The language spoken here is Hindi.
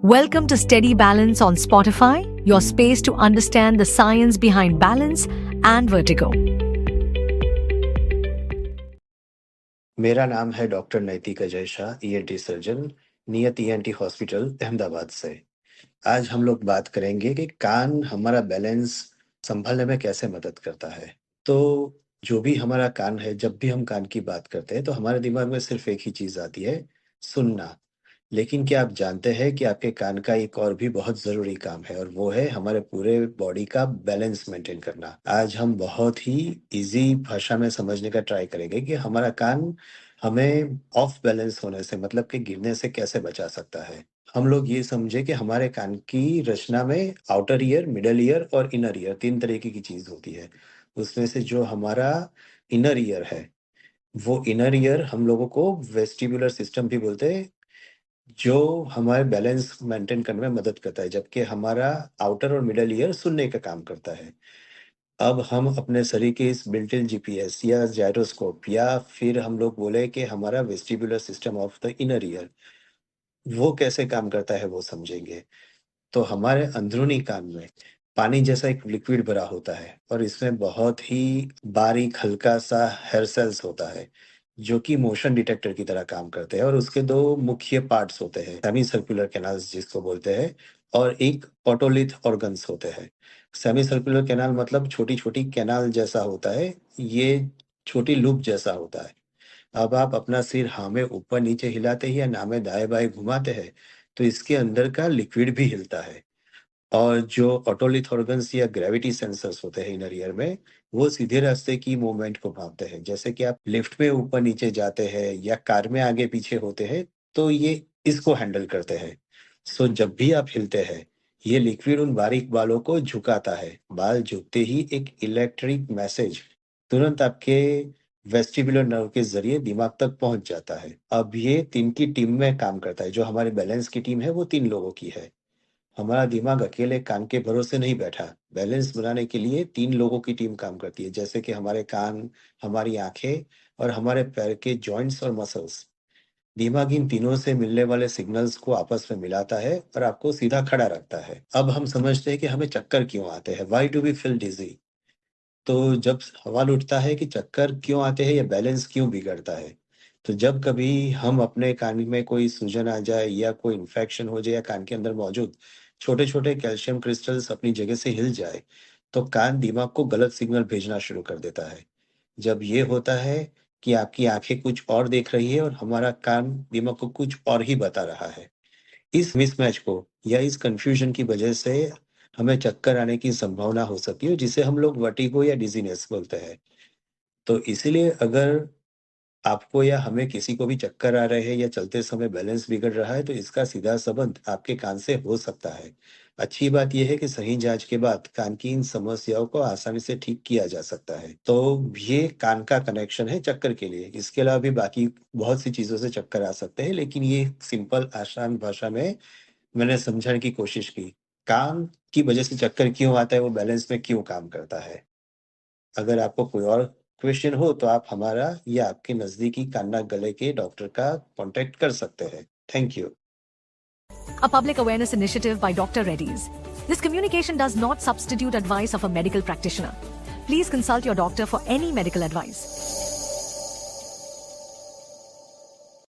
Welcome to Steady Balance on Spotify, your space to understand the science behind balance and vertigo. मेरा नाम है डॉक्टर नैतिक अजय शाह, ईएनटी सर्जन, नियत ईएनटी हॉस्पिटल, अहमदाबाद से। आज हम लोग बात करेंगे कि कान हमारा बैलेंस सँभालने में कैसे मदद करता है। तो जो भी हमारा कान है, जब भी हम कान की बात करते हैं, तो हमारे दिमाग में सिर्फ़ एक ही चीज़ आती है, सुनना। लेकिन क्या आप जानते हैं कि आपके कान का एक और भी बहुत ज़रूरी काम है और वो है हमारे पूरे बॉडी का बैलेंस मेंटेन करना। आज हम बहुत ही ईज़ी भाषा में समझने का ट्राई करेंगे कि हमारा कान हमें ऑफ बैलेंस होने से मतलब कि गिरने से कैसे बचा सकता है। हम लोग ये समझे कि हमारे कान की रचना में आउटर ईयर, मिडल ईयर और इनर ईयर 3 तरीके की चीज़ होती है। उसमें से जो हमारा इनर ईयर है, वो इनर ईयर हम लोगों को वेस्टिबुलर सिस्टम भी बोलते हैं, जो हमारे बैलेंस मेंटेन करने में मदद करता है, जबकि हमारा आउटर और मिडल ईयर सुनने का काम करता है। अब हम अपने शरीर के इस बिल्ट इन जीपीएस या जाइरोस्कोप या फिर हम लोग बोले कि हमारा vestibular system of the inner ear, वो कैसे काम करता है वो समझेंगे। तो हमारे अंदरूनी कान में पानी जैसा एक लिक्विड भरा होता है और इसमें बहुत ही बारीक हल्का-सा हेयर सेल्स होता है, जो कि मोशन डिटेक्टर की तरह काम करते हैं और उसके 2 मुख्य पार्ट्स होते हैं, सेमी सर्कुलर कैनाल्स जिसको बोलते हैं और एक ओटोलिथ ऑर्गन्स होते हैं। सेमी सर्कुलर कैनाल मतलब छोटी-छोटी कैनाल जैसा होता है, ये छोटी लूप जैसा होता है। अब आप अपना सिर हाँ में ऊपर-नीचे हिलाते हैं या ना में दाएँ-बाएँ घुमाते हैं, तो इसके अंदर का लिक्विड भी हिलता है। और जो ओटोलिथ ऑर्गन्स या ग्रेविटी सेंसर्स होते हैं इनर ईयर में, वो सीधे रास्ते की मूवमेंट को मापते हैं। जैसे कि आप लिफ्ट में ऊपर-नीचे जाते हैं या कार में आगे-पीछे होते हैं, तो ये इसको हैंडल करते हैं। सो जब भी आप हिलते हैं, ये लिक्विड उन बारीक बालों को झुकाता है। बाल झुकते ही एक इलेक्ट्रिक मैसेज तुरंत आपके वेस्टिबुलर नर्व के ज़रिए दिमाग तक पहुँच जाता है। अब ये 3 की टीम में काम करता है। जो हमारी बैलेंस की टीम है, वो 3 लोगों की है। हमारा दिमाग अकेले कान के भरोसे नहीं बैठा। बैलेंस बनाने के लिए 3 लोगों की टीम काम करती है, जैसे कि हमारे कान, हमारी आँखें और हमारे पैर के जॉइंट्स और मसल्स। दिमाग इन तीनों से मिलने वाले सिग्नल्स को आपस में मिलाता है और आपको सीधा खड़ा रखता है। अब हम समझते हैं कि हमें चक्कर क्यों आते हैं? Why do we feel dizzy? तो जब सवाल उठता है कि चक्कर क्यों आते हैं या बैलेंस क्यों बिगड़ता है? तो जब कभी हम अपने कान में कोई सूजन आ जाए या कोई इन्फेक्शन हो जाए या कान के अंदर मौजूद छोटे-छोटे कैल्शियम क्रिस्टल्स अपनी जगह से हिल जाए, तो कान दिमाग को गलत सिग्नल भेजना शुरू कर देता है। जब ये होता है कि आपकी आँखें कुछ और देख रही है और हमारा कान दिमाग को कुछ और ही बता रहा है। इस मिसमैच को या इस कन्फ्यूजन की वजह से हमें चक्कर आने की संभावना हो सकती है, जिसे हम लोग वर्टिगो या डिज़ीनेस बोलते हैं। तो इसीलिए अगर आपको या हमें किसी को भी चक्कर आ रहे हैं या चलते समय बैलेंस बिगड़ रहा है, तो इसका सीधा संबंध आपके कान से हो सकता है। अच्छी बात यह है कि सही जाँच के बाद कान की इन समस्याओं को आसानी से ठीक किया जा सकता है। तो ये कान का कनेक्शन है चक्कर के लिए। इसके अलावा भी बाकी बहुत सी चीज़ों से चक्कर आ सकते हैं, लेकिन ये सिंपल आसान भाषा में मैंने समझाने की कोशिश की। काम की वजह से चक्कर क्यों आता है, वो बैलेंस में क्यों काम करता है। अगर आपको कोई और क्वेश्चन हो तो आप हमारा या आपके नज़दीकी कान नाक गले के डॉक्टर का कॉन्टैक्ट कर सकते हैं। Thank you. A public awareness initiative by Dr. Reddy's. This communication does not substitute advice of a medical practitioner. Please consult your doctor for any medical advice.